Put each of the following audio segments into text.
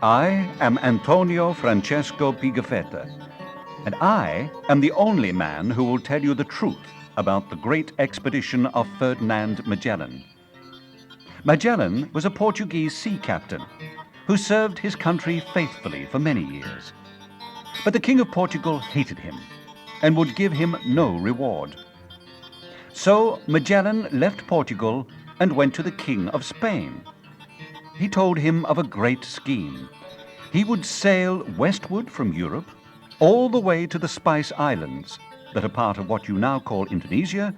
I am Antonio Francesco Pigafetta, and I am the only man who will tell you the truth about the great expedition of Ferdinand Magellan. Magellen was a Portuguese sea captain who served his country faithfully for many years. But the King of Portugal hated him and would give him no reward. So Magellen left Portugal and went to the King of Spain. He told him of a great scheme. He would sail westward from Europe all the way to the Spice Islands that are part of what you now call Indonesia,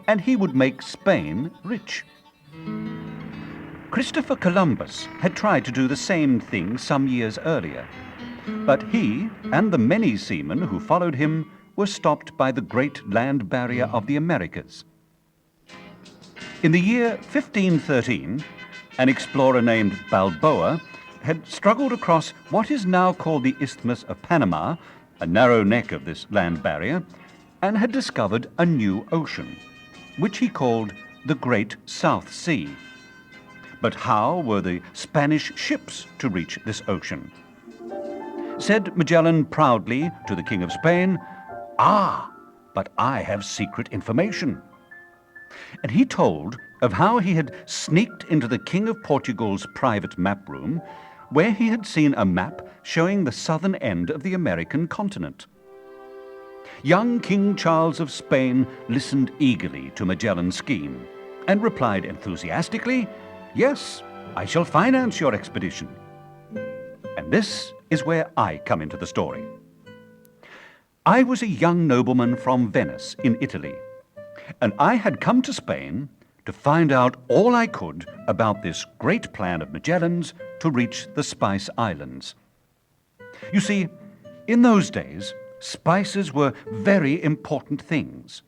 and he would make Spain rich. Christopher Columbus had tried to do the same thing some years earlier, but he and the many seamen who followed him were stopped by the great land barrier of the Americas. In the year 1513, an explorer named Balboa had struggled across what is now called the Isthmus of Panama, a narrow neck of this land barrier, and had discovered a new ocean, which he called the Great South Sea. But how were the Spanish ships to reach this ocean? Said Magellan proudly to the King of Spain, "Ah, but I have secret information." And he told of how he had sneaked into the King of Portugal's private map room, where he had seen a map showing the southern end of the American continent. Young King Charles of Spain listened eagerly to Magellan's scheme and replied enthusiastically, "Yes, I shall finance your expedition." And this is where I come into the story. I was a young nobleman from Venice in Italy, and I had come to Spain to find out all I could about this great plan of Magellan's to reach the Spice Islands. You see, in those days, spices were very important things.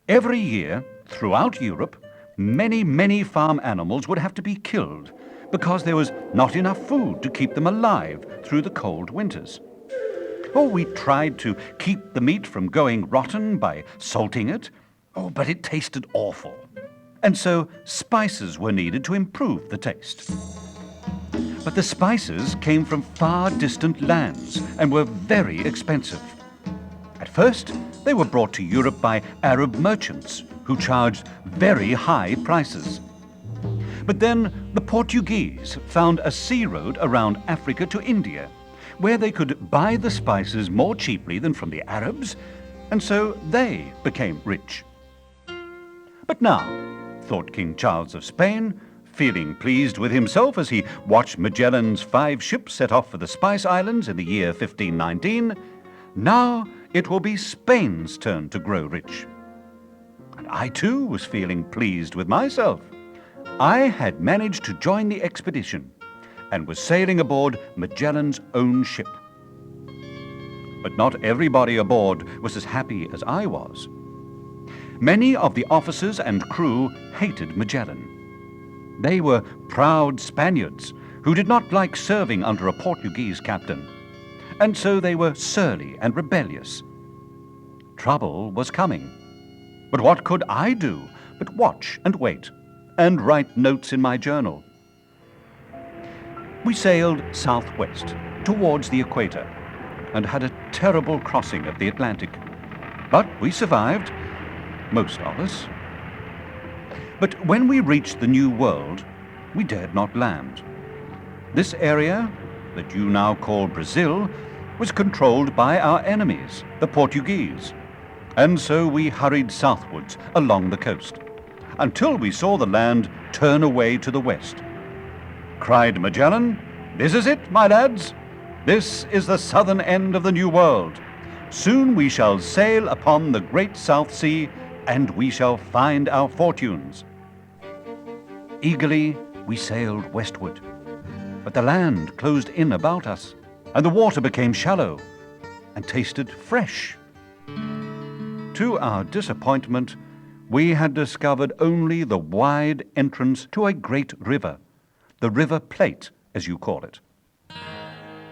Every year, throughout Europe, many farm animals would have to be killed because there was not enough food to keep them alive through the cold winters. Oh, we tried to keep the meat from going rotten by salting it. Oh, but it tasted awful. And so spices were needed to improve the taste. But the spices came from far distant lands and were very expensive. At first, they were brought to Europe by Arab merchants who charged very high prices. But then the Portuguese found a sea road around Africa to India, where they could buy the spices more cheaply than from the Arabs, and so they became rich. But now, thought King Charles of Spain, feeling pleased with himself as he watched Magellan's 5 ships set off for the Spice Islands in the year 1519, now it will be Spain's turn to grow rich. And I too was feeling pleased with myself. I had managed to join the expedition and was sailing aboard Magellan's own ship. But not everybody aboard was as happy as I was. Many of the officers and crew hated Magellan. They were proud Spaniards who did not like serving under a Portuguese captain, and so they were surly and rebellious. Trouble was coming. But what could I do but watch and wait and write notes in my journal? We sailed southwest towards the equator and had a terrible crossing of the Atlantic. But we survived, most of us. But when we reached the New World, we dared not land. This area, that you now call Brazil, was controlled by our enemies, the Portuguese. And so we hurried southwards along the coast, until we saw the land turn away to the west. Cried Magellan, "This is it, my lads. This is the southern end of the New World. Soon we shall sail upon the great South Sea, and we shall find our fortunes." Eagerly we sailed westward, but the land closed in about us, and the water became shallow and tasted fresh. To our disappointment, we had discovered only the wide entrance to a great river, the River Plate, as you call it.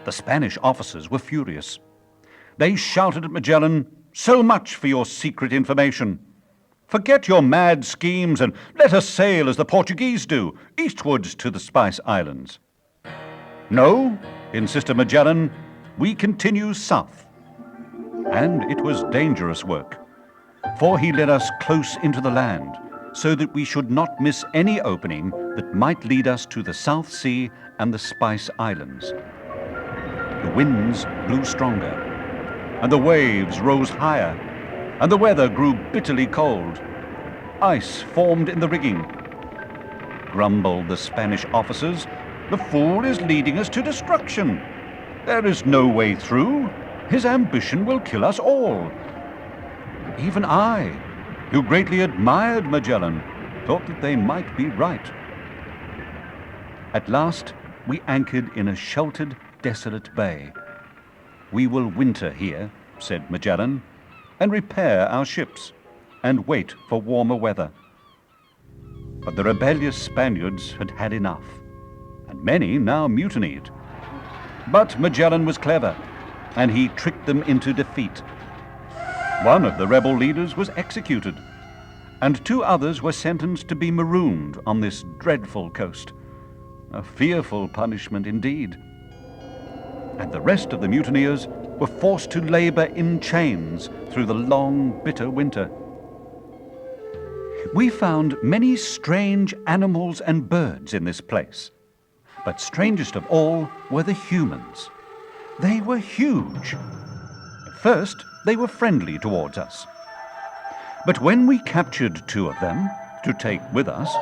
The Spanish officers were furious. They shouted at Magellan, "So much for your secret information. Forget your mad schemes and let us sail as the Portuguese do, eastwards to the Spice Islands." No, insisted Magellen, we continue south. And it was dangerous work, for he led us close into the land, so that we should not miss any opening that might lead us to the South Sea and the Spice Islands. The winds blew stronger, and the waves rose higher, and the weather grew bitterly cold. Ice formed in the rigging. Grumbled the Spanish officers, "The fool is leading us to destruction. There is no way through. His ambition will kill us all." Even I, who greatly admired Magellen, thought that they might be right. At last, we anchored in a sheltered, desolate bay. "We will winter here," said Magellen, "and repair our ships, and wait for warmer weather." But the rebellious Spaniards had had enough, and many now mutinied. But Magellen was clever, and he tricked them into defeat. One of the rebel leaders was executed, and 2 others were sentenced to be marooned on this dreadful coast. A fearful punishment indeed. And the rest of the mutineers were forced to labor in chains through the long, bitter winter. We found many strange animals and birds in this place, but strangest of all were the humans. They were huge. At first, they were friendly towards us. But when we captured 2 of them to take with us,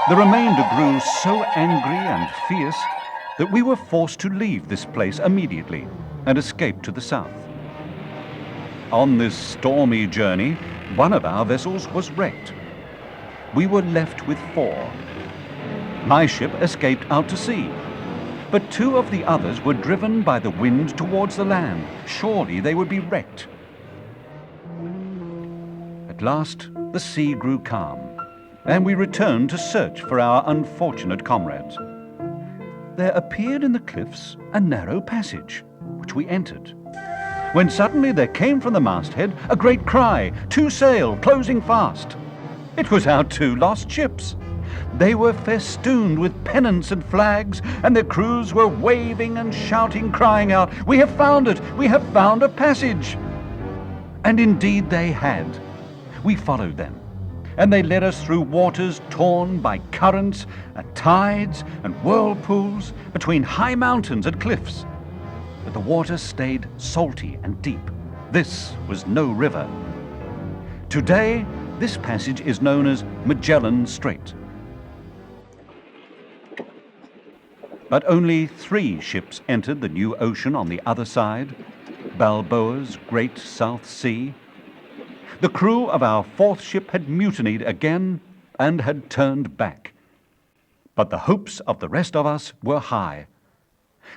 the remainder grew so angry and fierce that we were forced to leave this place immediately and escape to the south. On this stormy journey, one of our vessels was wrecked. We were left with 4. My ship escaped out to sea, but 2 of the others were driven by the wind towards the land. Surely they would be wrecked. At last, the sea grew calm, and we returned to search for our unfortunate comrades. There appeared in the cliffs a narrow passage, which we entered, when suddenly there came from the masthead a great cry, "To sail, closing fast!" It was our 2 lost ships. They were festooned with pennants and flags, and their crews were waving and shouting, crying out, "We have found it! We have found a passage!" And indeed they had. We followed them, and they led us through waters torn by currents and tides and whirlpools, between high mountains and cliffs. But the water stayed salty and deep. This was no river. Today, this passage is known as Magellen Strait. But only 3 ships entered the new ocean on the other side, Balboa's great South Sea. The crew of our 4th ship had mutinied again and had turned back. But the hopes of the rest of us were high.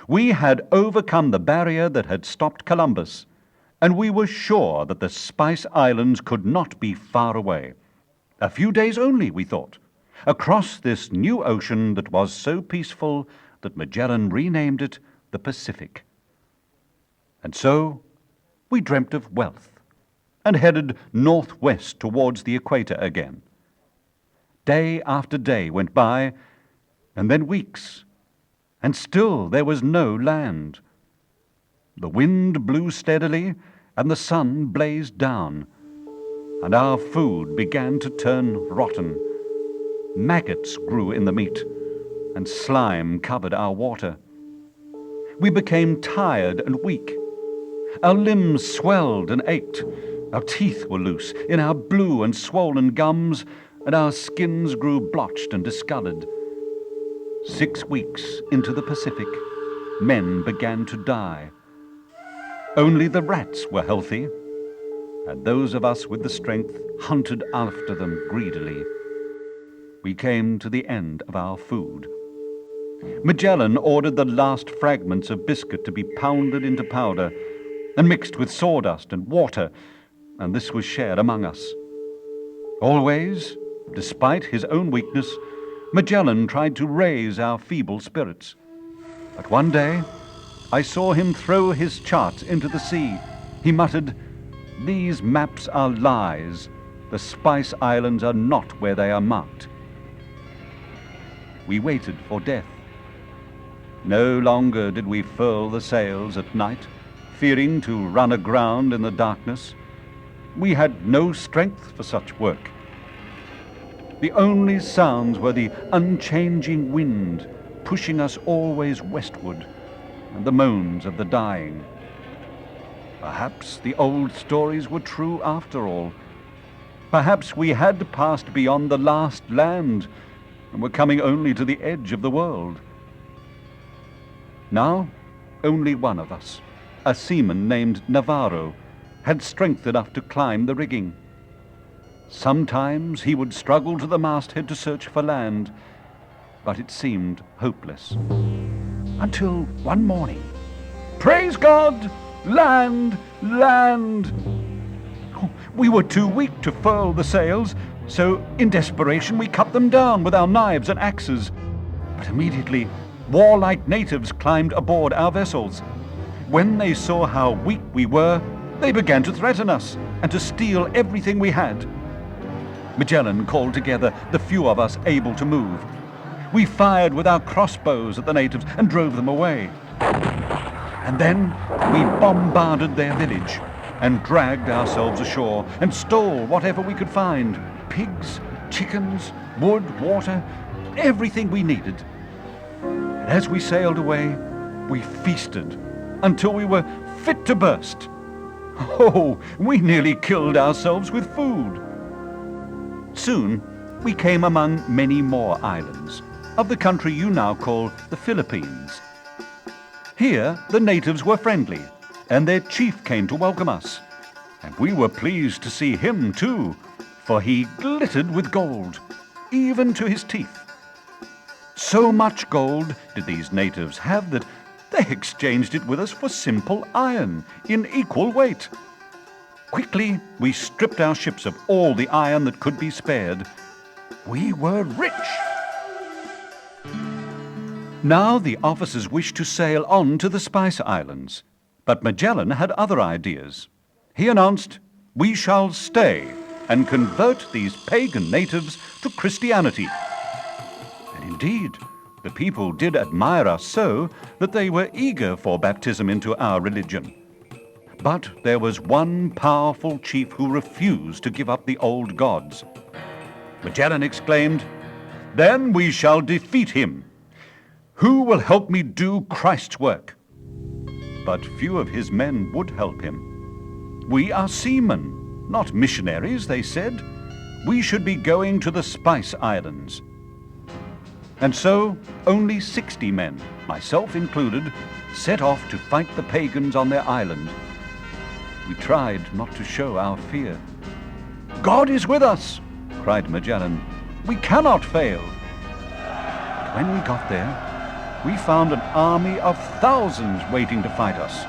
We had overcome the barrier that had stopped Columbus, and we were sure that the Spice Islands could not be far away. A few days only, we thought, across this new ocean that was so peaceful that Magellen renamed it the Pacific. And so we dreamt of wealth and headed northwest towards the equator again. Day after day went by, and then weeks, and still there was no land. The wind blew steadily, and the sun blazed down, and our food began to turn rotten. Maggots grew in the meat, and slime covered our water. We became tired and weak. Our limbs swelled and ached. Our teeth were loose in our blue and swollen gums, and our skins grew blotched and discolored. 6 weeks into the Pacific, men began to die. Only the rats were healthy, and those of us with the strength hunted after them greedily. We came to the end of our food. Magellen ordered the last fragments of biscuit to be pounded into powder and mixed with sawdust and water, and this was shared among us. Always, despite his own weakness, Magellen tried to raise our feeble spirits. But one day, I saw him throw his charts into the sea. He muttered, "These maps are lies. The Spice Islands are not where they are marked." We waited for death. No longer did we furl the sails at night, fearing to run aground in the darkness. We had no strength for such work. The only sounds were the unchanging wind pushing us always westward, and the moans of the dying. Perhaps the old stories were true after all. Perhaps we had passed beyond the last land and were coming only to the edge of the world. Now, only one of us, a seaman named Navarro, had strength enough to climb the rigging. Sometimes he would struggle to the masthead to search for land, but it seemed hopeless. Until one morning, praise God! Land! Land! We were too weak to furl the sails, so in desperation we cut them down with our knives and axes. But immediately, warlike natives climbed aboard our vessels. When they saw how weak we were, they began to threaten us and to steal everything we had. Magellen called together the few of us able to move. We fired with our crossbows at the natives and drove them away. And then we bombarded their village and dragged ourselves ashore and stole whatever we could find: pigs, chickens, wood, water, everything we needed. And as we sailed away, we feasted until we were fit to burst. Oh, we nearly killed ourselves with food. Soon, we came among many more islands of the country you now call the Philippines. Here, the natives were friendly, and their chief came to welcome us. And we were pleased to see him too, for he glittered with gold, even to his teeth. So much gold did these natives have that they exchanged it with us for simple iron in equal weight. Quickly, we stripped our ships of all the iron that could be spared. We were rich. Now the officers wished to sail on to the Spice Islands, but Magellen had other ideas. He announced, "We shall stay and convert these pagan natives to Christianity." And indeed, the people did admire us so that they were eager for baptism into our religion. But there was one powerful chief who refused to give up the old gods. Magellen exclaimed, "Then we shall defeat him. Who will help me do Christ's work?" But few of his men would help him. "We are seamen, not missionaries," they said. "We should be going to the Spice Islands." And so, only 60 men, myself included, set off to fight the pagans on their island. We tried not to show our fear. "God is with us," cried Magellen. "We cannot fail." But when we got there, we found an army of thousands waiting to fight us.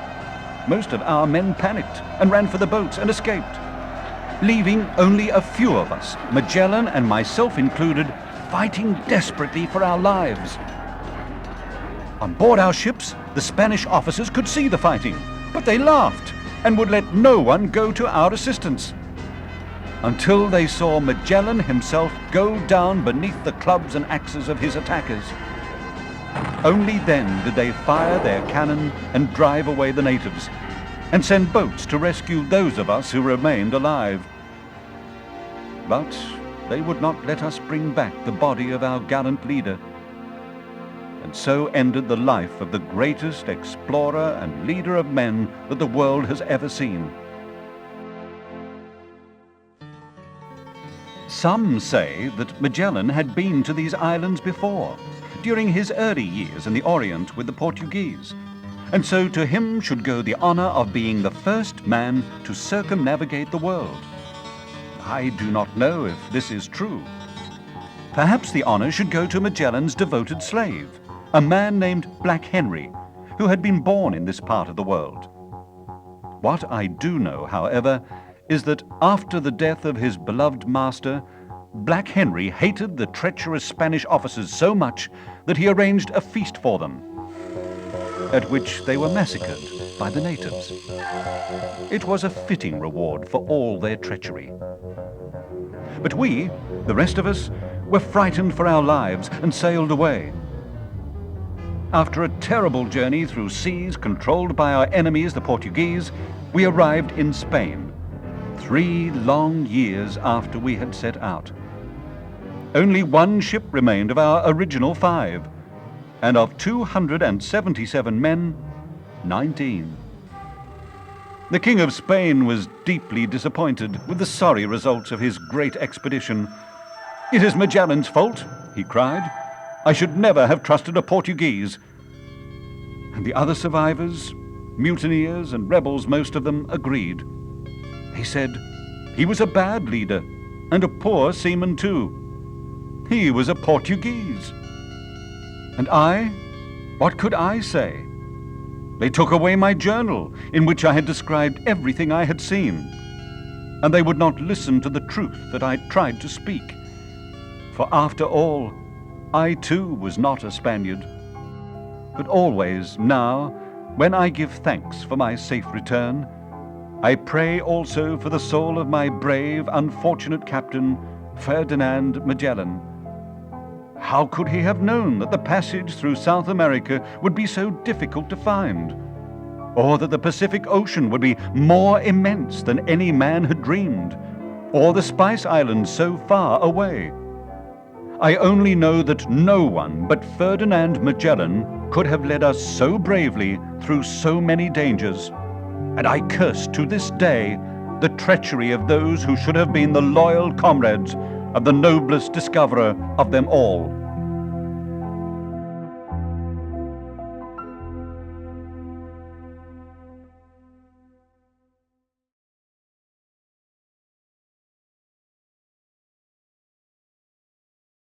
Most of our men panicked and ran for the boats and escaped, leaving only a few of us, Magellen and myself included, fighting desperately for our lives. On board our ships, the Spanish officers could see the fighting, but they laughed and would let no one go to our assistance, until they saw Magellen himself go down beneath the clubs and axes of his attackers. Only then did they fire their cannon and drive away the natives, and send boats to rescue those of us who remained alive. But they would not let us bring back the body of our gallant leader. And so ended the life of the greatest explorer and leader of men that the world has ever seen. Some say that Magellen had been to these islands before, during his early years in the Orient with the Portuguese, and so to him should go the honor of being the first man to circumnavigate the world. I do not know if this is true. Perhaps the honor should go to Magellan's devoted slave, a man named Black Henry, who had been born in this part of the world. What I do know, however, is that after the death of his beloved master, Black Henry hated the treacherous Spanish officers so much that he arranged a feast for them, at which they were massacred by the natives. It was a fitting reward for all their treachery. But we, the rest of us, were frightened for our lives and sailed away. After a terrible journey through seas controlled by our enemies, the Portuguese, we arrived in Spain, 3 long years after we had set out. Only 1 ship remained of our original 5, and of 277 men, 19. The King of Spain was deeply disappointed with the sorry results of his great expedition. "It is Magellan's fault," he cried. "I should never have trusted a Portuguese." And the other survivors, mutineers and rebels, most of them, agreed. They said he was a bad leader and a poor seaman too. He was a Portuguese. And I? What could I say? They took away my journal, in which I had described everything I had seen, and they would not listen to the truth that I tried to speak. For after all, I too was not a Spaniard. But always now, when I give thanks for my safe return, I pray also for the soul of my brave, unfortunate captain, Ferdinand Magellen. How could he have known that the passage through South America would be so difficult to find? Or that the Pacific Ocean would be more immense than any man had dreamed? Or the Spice Islands so far away? I only know that no one but Ferdinand Magellan could have led us so bravely through so many dangers, and I curse to this day the treachery of those who should have been the loyal comrades of the noblest discoverer of them all.